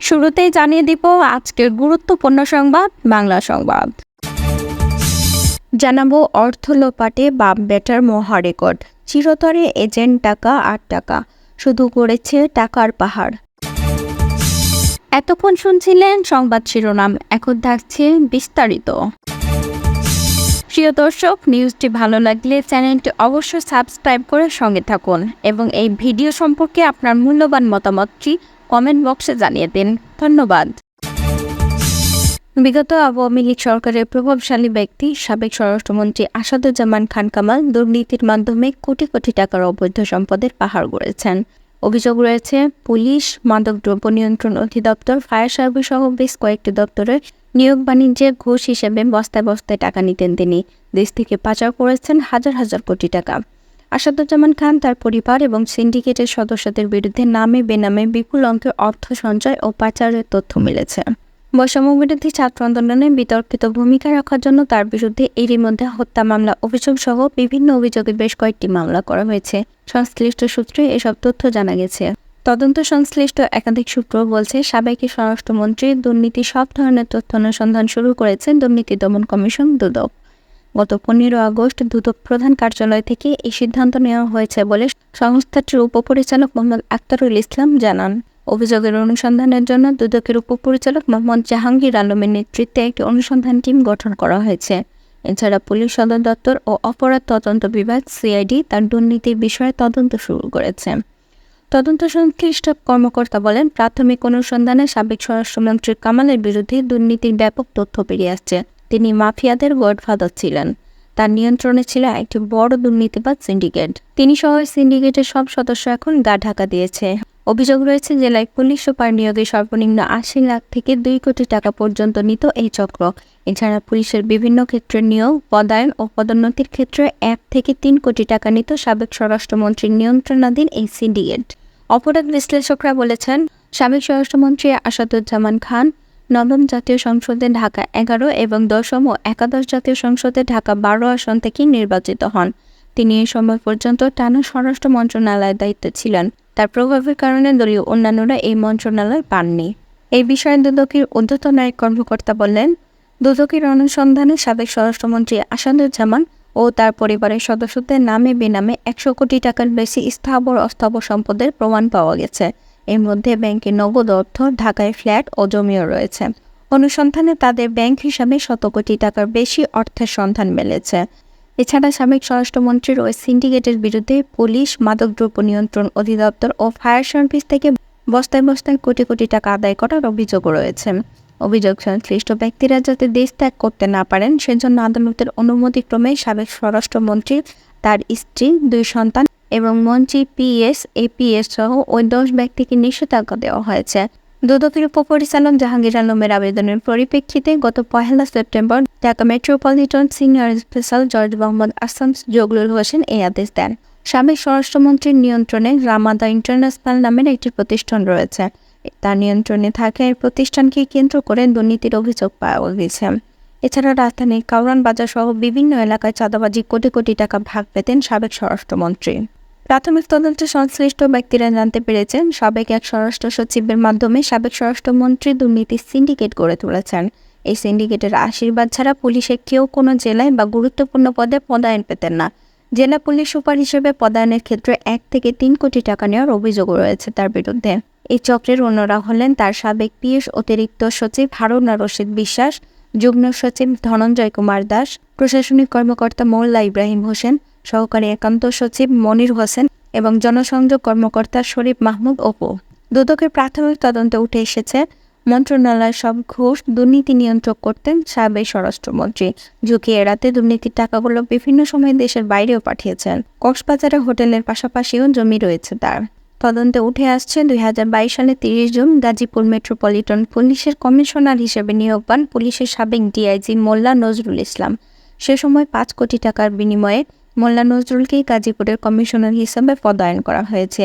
শুরুতেই জানিয়ে দিব আজকের গুরুত্বপূর্ণ সংবাদ বাংলা সংবাদ। জানাবো অর্থ লোপাটে বাপ বেটার মহা রেকর্ড। চিরতরে এজেন্ট টাকা ৮ টাকা, শুধু করেছে টাকার পাহাড়। এতক্ষণ শুনছিলেন সংবাদ শিরোনাম, এখন থাকছে বিস্তারিত। প্রিয় দর্শক, নিউজটি ভালো লাগলে চ্যানেলটি অবশ্যই সাবস্ক্রাইব করে সঙ্গে থাকুন এবং এই ভিডিও সম্পর্কে আপনার মূল্যবান মতামতটি কমেন্ট বক্সে জানিয়ে দিন। ধন্যবাদ। বিগত আওয়ামী লীগ সরকারের প্রভাবশালী ব্যক্তি সাবেক স্বরাষ্ট্রমন্ত্রী আসাদুজ্জামান খান কামাল দুর্নীতির মাধ্যমে কোটি কোটি টাকার অবৈধ সম্পদের পাহাড় গড়েছেন। অভিযোগ রয়েছে পুলিশ, মাদকদ্রব্য নিয়ন্ত্রণ অধিদপ্তর, ফায়ার সার্ভিস সহ বেশ কয়েকটি দপ্তরে নিয়োগ বাণিজ্যে ঘুষ হিসেবে বস্তায় বস্তায় টাকা নিতেন তিনি। দেশ থেকে পাচার করেছেন হাজার হাজার কোটি টাকা। আসাদুজ্জামান খান, তার পরিবার এবং সিন্ডিকেটের সদস্যদের বিরুদ্ধে নামে বেনামে বিপুল অঙ্কের অর্থ সঞ্চয় ও পাচারের তথ্য মিলেছে। বৈষম্যবিরোধী ছাত্র আন্দোলনে বিতর্কিত ভূমিকা রাখার জন্য তার বিরুদ্ধে এরই মধ্যে হত্যা মামলা, অভিযোগ সহ বিভিন্ন অভিযোগে বেশ কয়েকটি মামলা করা হয়েছে। সংশ্লিষ্ট সূত্রে এসব তথ্য জানা গেছে। তদন্ত সংশ্লিষ্ট একাধিক সূত্র বলছে, সাবেক স্বরাষ্ট্রমন্ত্রী দুর্নীতি সব ধরনের তথ্য অনুসন্ধান শুরু করেছে দুর্নীতি দমন কমিশন দুদক। গত 15 আগস্ট দুদক প্রধান কার্যালয় থেকে এই সিদ্ধান্ত নেওয়া হয়েছে বলে সংস্থাটির উপপরিচালক মোহাম্মদ আক্তারুল ইসলাম জানান। অভিযোগের অনুসন্ধানের জন্য দুদকের উপপরিচালক মোহাম্মদ জাহাঙ্গীর আলমের নেতৃত্বে একটি অনুসন্ধান টিম গঠন করা হয়েছে। এছাড়া পুলিশ সদর দপ্তর ও অপরাধ তদন্ত বিভাগ সিআইডি তার দুর্নীতির বিষয়ে তদন্ত শুরু করেছে। তদন্ত সংশ্লিষ্ট কর্মকর্তা বলেন, প্রাথমিক অনুসন্ধানে সাবেক স্বরাষ্ট্রমন্ত্রী কামালের বিরুদ্ধে দুর্নীতির ব্যাপক তথ্য বেরিয়ে আসছে। তিনি মাফিয়াদের গডফাদার ছিলেন। তার নিয়ন্ত্রণে ছিল একটি বড় দুর্নীতিবাদ সিন্ডিকেট। তিনি সহ সিন্ডিকেটের সব সদস্য এখন গা ঢাকা দিয়েছে। অভিযোগ রয়েছে, জেলায় পুলিশ সুপার নিয়োগে সর্বনিম্ন ৮০ লাখ থেকে ২ কোটি টাকা পর্যন্ত নিত এই চক্র। এছাড়া পুলিশের বিভিন্ন ক্ষেত্রে নিয়োগ, পদায়ন ও পদোন্নতির ক্ষেত্রে ১ থেকে ৩ কোটি টাকা নিত সাবেক স্বরাষ্ট্রমন্ত্রীর নিয়ন্ত্রণাধীন এই সিন্ডিকেট। অপরাধ বিশ্লেষকরা বলেছেন, সাবেক স্বরাষ্ট্রমন্ত্রী আসাদুজ্জামান খান নবম জাতীয় সংসদে ঢাকা ১১ এবং ১০ম ও একাদশ জাতীয় সংসদে ঢাকা ১২ আসন থেকে নির্বাচিত হন। তিনি এই সময় পর্যন্ত টানা স্বরাষ্ট্র মন্ত্রণালয়ের দায়িত্বে ছিলেন। তার প্রভাবের কারণে দলীয় অন্যান্যরা এই মন্ত্রণালয় পাননি। এই বিষয়ে দুদকের ঊর্ধ্বতন এক কর্মকর্তা বললেন, দুদকের অনুসন্ধানে সাবেক স্বরাষ্ট্রমন্ত্রী আসাদুজ্জামান ও তার পরিবারের সদস্যদের নামে বেনামে ১০০ কোটি টাকার বেশি স্থাবর অস্থাবর সম্পদের প্রমাণ পাওয়া গেছে। এর মধ্যে ব্যাংকে নগদ অর্থ, ঢাকায় ফ্ল্যাট ও জমিও রয়েছে। অনুসন্ধানে তাদের ব্যাংক হিসাবে ১০০ কোটি টাকার বেশি অর্থের সন্ধান মিলেছে। এছাড়া সাবেক স্বরাষ্ট্রমন্ত্রীর ওই সিন্ডিকেটের বিরুদ্ধে পুলিশ, মাদকদ্রব্য নিয়ন্ত্রণ অধিদপ্তর ও ফায়ার সার্ভিস থেকে বস্তায় বস্তায় কোটি কোটি টাকা আদায় করার অভিযোগও রয়েছে। অভিযোগ সংশ্লিষ্ট ব্যক্তিরা যাতে দেশ ত্যাগ করতে না পারেন সেজন্য আদালতের অনুমতিক্রমে সাবেক স্বরাষ্ট্রমন্ত্রী, তার স্ত্রী, 2 সন্তান এবং মন্ত্রী পিএস, এপিএস সহ ওই 10 ব্যক্তিকে নিষেধাজ্ঞা দেওয়া হয়েছে। দুদকের উপপরিচালক জাহাঙ্গীর আলমের আবেদনের পরিপ্রেক্ষিতে গত 1 September Dhaka metropolitan senior special জজ মোহাম্মদ আসাম জগলুল হোসেন এই আদেশ দেন। সাবেক স্বরাষ্ট্রমন্ত্রীর নিয়ন্ত্রণে রামাদা ইন্টারন্যাশনাল নামের একটি প্রতিষ্ঠান রয়েছে। তার নিয়ন্ত্রণে থাকা এই প্রতিষ্ঠানকে কেন্দ্র করে দুর্নীতির অভিযোগ পাওয়া গেছে। এছাড়া রাজধানীর কাউরান বাজার সহ বিভিন্ন এলাকায় চাঁদাবাজি কোটি কোটি টাকা ভাগ পেতেন সাবেক স্বরাষ্ট্রমন্ত্রী। প্রাথমিক তদন্তে সংশ্লিষ্ট ব্যক্তিরা জানতে পেরেছেন, সাবেক এক স্বরাষ্ট্র সচিবের মাধ্যমে সাবেক স্বরাষ্ট্রমন্ত্রী দুর্নীতির সিন্ডিকেট গড়ে তুলেছেন। এই সিন্ডিকেটের আশীর্বাদ ছাড়া পুলিশের কেউ কোনো জেলায় বা গুরুত্বপূর্ণ পদে পদায়ন পেতেন না। জেলা পুলিশ সুপার হিসেবে পদায়নের ক্ষেত্রে ১ থেকে ৩ কোটি টাকা নেওয়ার অভিযোগ রয়েছে তার বিরুদ্ধে। এই চক্রের অন্যরা হলেন তার সাবেক পিএস অতিরিক্ত সচিব হারুনা রশিদ বিশ্বাস, যুগ্ম সচিব ধনঞ্জয় কুমার দাস, প্রশাসনিক কর্মকর্তা মোল্লা ইব্রাহিম হোসেন, সহকারী একান্ত সচিব মনির হোসেন এবং জনসংযোগ কর্মকর্তা শরীফ মাহমুদ অপু। দুদকের প্রাথমিক তদন্তে উঠে এসেছে, মন্ত্রণালয়ের সব ঘুষ দুর্নীতি নিয়ন্ত্রণ করতেন সাবেক স্বরাষ্ট্রমন্ত্রী। ঝুঁকি এড়াতে দুর্নীতির টাকাগুলো বিভিন্ন সময় দেশের বাইরেও পাঠিয়েছেন। কক্সবাজারে হোটেলের পাশাপাশিও জমি রয়েছে তার। তদন্তে উঠে আসছে 2022 সালে 30 জুন গাজীপুর মেট্রোপলিটন পুলিশের কমিশনার হিসেবে নিয়োগ পান পুলিশের সাবেক ডিআইজি মোল্লা নজরুল ইসলাম। সে সময় 5 কোটি টাকার বিনিময়ে মোল্লা নজরুলকেই গাজীপুরের কমিশনার হিসেবে পদায়ন করা হয়েছে।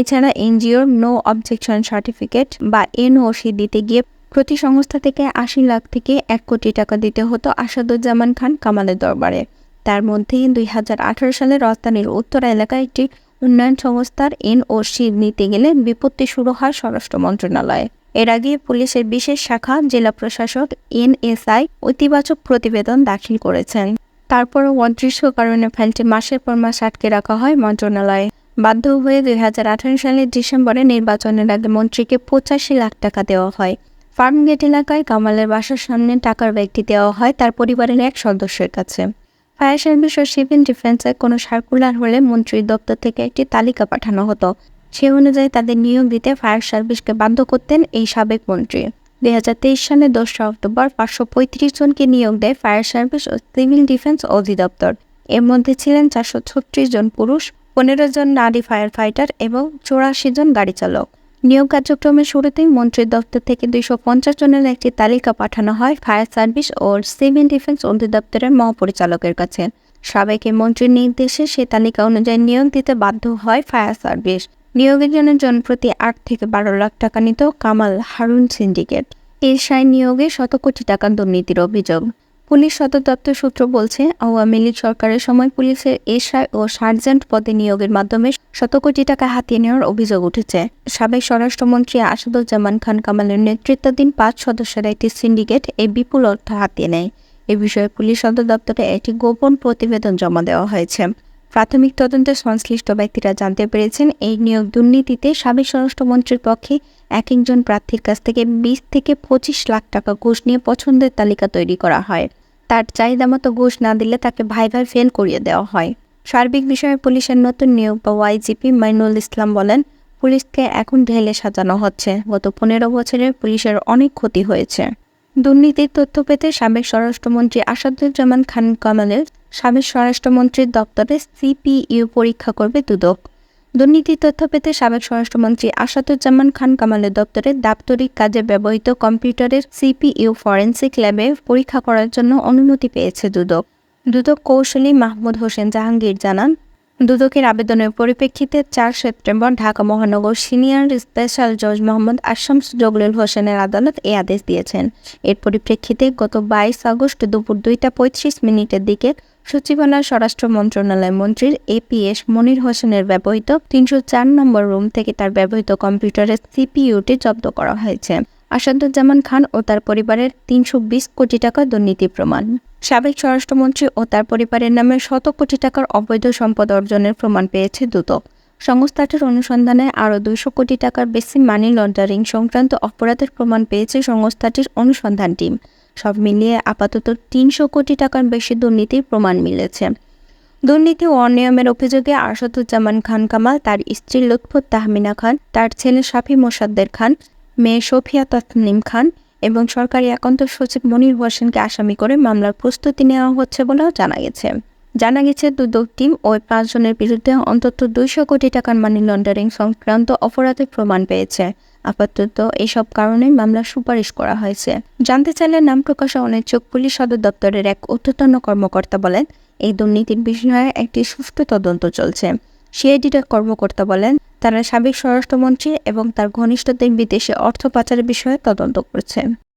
এছাড়া এনজিওর নো অবজেকশন সার্টিফিকেট বা এনওসি দিতে গিয়ে প্রতি সংস্থা থেকে 80 লাখ থেকে 1 কোটি টাকা দিতে হতো আসাদুজ্জামান খান কামালের দরবারে। তার মধ্যে 2018 সালে রাজধানীর উত্তরা এলাকায় একটি উন্নয়ন সংস্থার এনওসি নিতে গেলে বিপত্তি শুরু হয় স্বরাষ্ট্র মন্ত্রণালয়ে। এর আগে পুলিশের বিশেষ শাখা জেলা প্রশাসক NSI ইতিবাচক প্রতিবেদন দাখিল করেছেন। তারপরও অদৃশ্য কারণে ফাইলটি মাসের পর মাস আটকে রাখা হয় মন্ত্রণালয়ে। বাধ্য হয়ে 2018 সালের ডিসেম্বরে নির্বাচনের আগে মন্ত্রীকে 85 লাখ টাকা দেওয়া হয়। ফার্মগেট এলাকায় কামালের বাসার সামনে টাকার ব্যাগটি দেওয়া হয় তার পরিবারের এক সদস্যের কাছে। ফায়ার সার্ভিস ও সিভিল ডিফেন্সের কোনো সার্কুলার হলে মন্ত্রীর দপ্তর থেকে একটি তালিকা পাঠানো হতো। সে অনুযায়ী তাদের নিয়োগ দিতে ফায়ার সার্ভিসকে বাধ্য করতেন এই সাবেক মন্ত্রী। 2023 সালে 2 অক্টোবর 535 জনকে নিয়োগ দেয় ফায়ার সার্ভিস ও সিভিল ডিফেন্স অধিদপ্তর। এর মধ্যে ছিলেন 436 জন পুরুষ, 15 জন নারী ফায়ার ফাইটার এবং 84 জন গাড়ি চালক। নিয়োগ কার্যক্রমের শুরুতেই মন্ত্রীর দপ্তর থেকে 250 জনের একটি তালিকা পাঠানো হয় ফায়ার সার্ভিস ও সিভিল ডিফেন্স অধিদপ্তরের মহাপরিচালকের কাছে। সাবেক এই মন্ত্রীর নির্দেশে সেই তালিকা অনুযায়ী নিয়োগ দিতে বাধ্য হয় ফায়ার সার্ভিস। নিয়োগের জন্য জনপ্রতি 8 থেকে 12 লাখ টাকা নিত কামাল হারুন সিন্ডিকেট। এশায় নিয়োগে শত কোটি টাকার দুর্নীতির অভিযোগ। পুলিশ সদর দপ্তর সূত্র বলছে, আওয়ামী লীগ সরকারের সময় পুলিশের এসআই ও সার্জেন্ট পদে নিয়োগের মাধ্যমে শত কোটি টাকা হাতিয়ে নেওয়ার অভিযোগ উঠেছে। সাবেক স্বরাষ্ট্রমন্ত্রী আসাদুজ্জামান খান কামালের নেতৃত্বাধীন 5 সদস্যের একটি সিন্ডিকেট এই বিপুল অর্থ হাতিয়ে নেয়। এ বিষয়ে পুলিশ সদর দপ্তরে একটি গোপন প্রতিবেদন জমা দেওয়া হয়েছে। প্রাথমিক তদন্তে সংশ্লিষ্ট ব্যক্তিরা জানতে পেরেছেন, এই নিয়োগ দুর্নীতিতে সাবেক স্বরাষ্ট্রমন্ত্রীর পক্ষে একজন প্রার্থীর কাছ থেকে 20 থেকে 25 লাখ টাকা ঘুষ নিয়ে পছন্দের তালিকা তৈরি করা হয়। তার চাহিদা মতো ঘুষ না দিলে তাকে ভাইভাই ফেল করিয়ে দেওয়া হয়। সার্বিক বিষয়ে পুলিশের নতুন নিয়োগ বা ওয়াইজিপি মাইনুল ইসলাম বলেন, পুলিশকে এখন ঢেলে সাজানো হচ্ছে। গত 15 বছরে পুলিশের অনেক ক্ষতি হয়েছে। দুর্নীতির তথ্য পেতে সাবেক স্বরাষ্ট্রমন্ত্রী আসাদুজ্জামান খান কামালের সাবেক স্বরাষ্ট্রমন্ত্রীর দপ্তরে CPU পরীক্ষা করবে দুদক। দুর্নীতির তথ্য পেতে সাবেক স্বরাষ্ট্রমন্ত্রী আসাদুজ্জামান খান কামালের দপ্তরে দাপ্তরিক কাজে ব্যবহৃত কম্পিউটারের CPU ফরেনসিক ল্যাবে পরীক্ষা করার জন্য অনুমতি পেয়েছে দুদক। দুদক কৌশলী মাহমুদ হোসেন জাহাঙ্গীর জানান, দুদকের আবেদনের পরিপ্রেক্ষিতে 4 সেপ্টেম্বর ঢাকা মহানগর সিনিয়র স্পেশাল জজ মোহাম্মদ আশামস জগলুল হোসেনের আদালত এই আদেশ দিয়েছেন। এর পরিপ্রেক্ষিতে গত 22 আগস্ট দুপুর 2:35 দিকে সচিবালয় স্বরাষ্ট্র মন্ত্রণালয় মন্ত্রীর APS মনির হোসেনের ব্যবহৃত 304 নম্বর রুম থেকে তার ব্যবহৃত কম্পিউটারের CPUটি জব্দ করা হয়েছে। আসাদুজ্জামান খান ও তার পরিবারের 320 কোটি টাকা দুর্নীতি প্রমাণ। সাবেক স্বরাষ্ট্রমন্ত্রী ও তার পরিবারের নামে শত কোটি টাকার অবৈধ সম্পদ অর্জনের প্রমাণ পেয়েছে দুদক। সংস্থাটির অনুসন্ধানে আরও 200 কোটি টাকার বেশি মানি লন্ডারিং সংক্রান্ত অপরাধের প্রমাণ পেয়েছে সংস্থাটির অনুসন্ধান টিম। সব মিলিয়ে আপাতত 300 কোটি টাকার বেশি দুর্নীতির প্রমাণ মিলেছে। দুর্নীতি ও অনিয়মের অভিযোগে আসাদুজ্জামান খান কামাল, তার স্ত্রী লুৎফুত তাহমিনা খান, তার ছেলে শাফি মোসাদ্দের খান, মেয়ে সফিয়া তাসনিম খান এবং সরকারি একান্ত সচিব মনির হোসেনকে আসামি করে মামলার প্রস্তুতি নেওয়া হচ্ছে বলেও জানা গেছে দুদক টিম ওই 5 জনের বিরুদ্ধে অন্তত 200 কোটি টাকার মানি লন্ডারিং সংক্রান্ত অপরাধের প্রমাণ পেয়েছে। আপাতত এসব কারণে মামলা সুপারিশ করা হয়েছে। জানতে চাইলে নাম প্রকাশে অনিচ্ছুক পুলিশ সদর দপ্তরের এক ঊর্ধ্বতন কর্মকর্তা বলেন, এই দুর্নীতির বিষয়ে একটি সুষ্ঠু তদন্ত চলছে। সিআইডির কর্মকর্তা বলেন, তারা সাবেক স্বরাষ্ট্রমন্ত্রী এবং তার ঘনিষ্ঠদের বিদেশে অর্থ পাচারের বিষয়ে তদন্ত করছে।